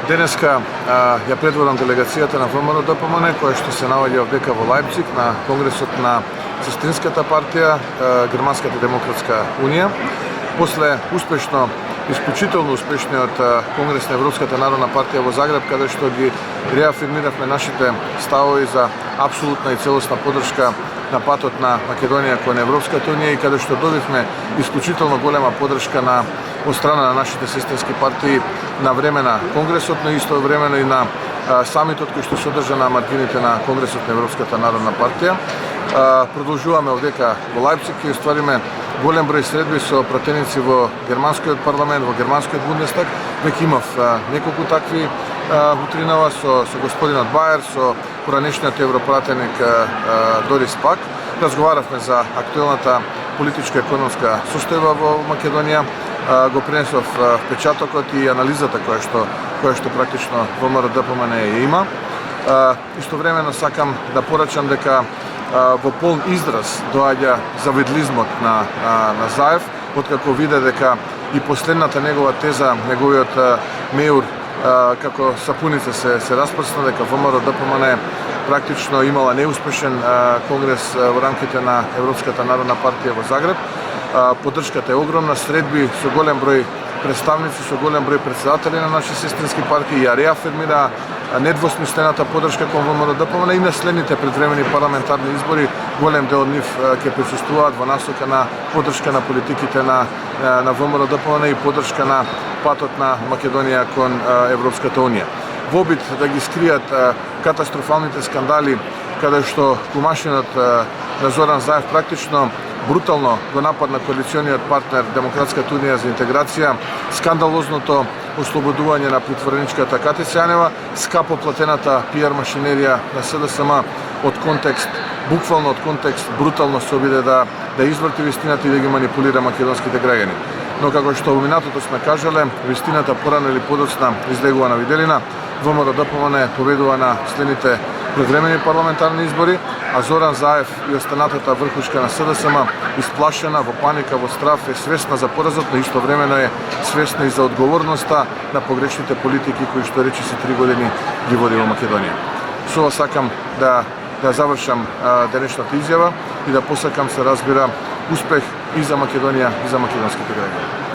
Денеска ја предводам делегацијата на ВМРО-ДПМН, која што се наоѓа овдека во Лајпциг на конгресот на сестринската партија Германската демократска унија. После успешно, исклучително успешниот конгрес на Европската народна партија во Загреб, каде што ги реафирмиравме нашите ставови за апсолутна и целосна поддршка на патот на Македонија кон Европската унија и каде што добивме исклучително голема поддршка од страна на нашите сестрински партии на време на конгресот, но истовремено и на самитот кој што се одржа на маргините на конгресот на Европската народна партија. Продолжуваме овдека во Лајпциг и оствариме голем број средби со пратеници во германскиот парламент, во германскиот Бундестаг. Веќе имав неколку такви утринава со господинот Бајер, со поранешниот европратеник Дорис Пак. Разговаравме за актуелната политичка и економска состојба во Македонија. Го пренесов впечатокот и анализата која што практично ВМРО-ДПМН ја има. Истовремено сакам да порачам дека во полн израз доаѓа заведлизмот на Заев, откако виде дека и последната негова теза, неговиот меур како сапуница се распрсна, дека ВМРО-ДПМН практично имала неуспешен конгрес во рамките на Европската народна партија во Загреб. Поддршката е огромна, средби со голем број представници, со голем број председатели на наши сестрински партии ја реафирмира недвосмислената поддршка кон ВМРО-ДПМН и на следните предвремени парламентарни избори. Голем дел од нив ќе присуствуваат во насока на поддршка на политиките на ВМРО-ДПМН и поддршка на патот на Македонија кон Европската унија. Во обид да ги скријат катастрофалните скандали каде што кумашинот на Зоран Заев практично брутално го нападна коалициониот партнер Демократската унија за интеграција, скандалозното ослободување на притвореничката Катица Јанева, скапо платената пиар машинерија на СДСМ од контекст, буквално од контекст, брутално се обиде да изврти вистината и да ги манипулира македонските граѓани. Но како што во минатото сме кажале, вистината порано или подоцна излегува на виделина. ВМРО-ДПМН победува на следните предвремени парламентарни избори, а Зоран Заев и останатата врхушка на СДСМ исплашена, во паника, во страв, е свесна за поразот, но истовремено е свесна и за одговорноста на погрешните политики кои што речиси 3 години ги води во Македонија. Со ова сакам да завршам денешната изјава и да посакам, се разбира, успех и за Македонија и за македонските граѓани.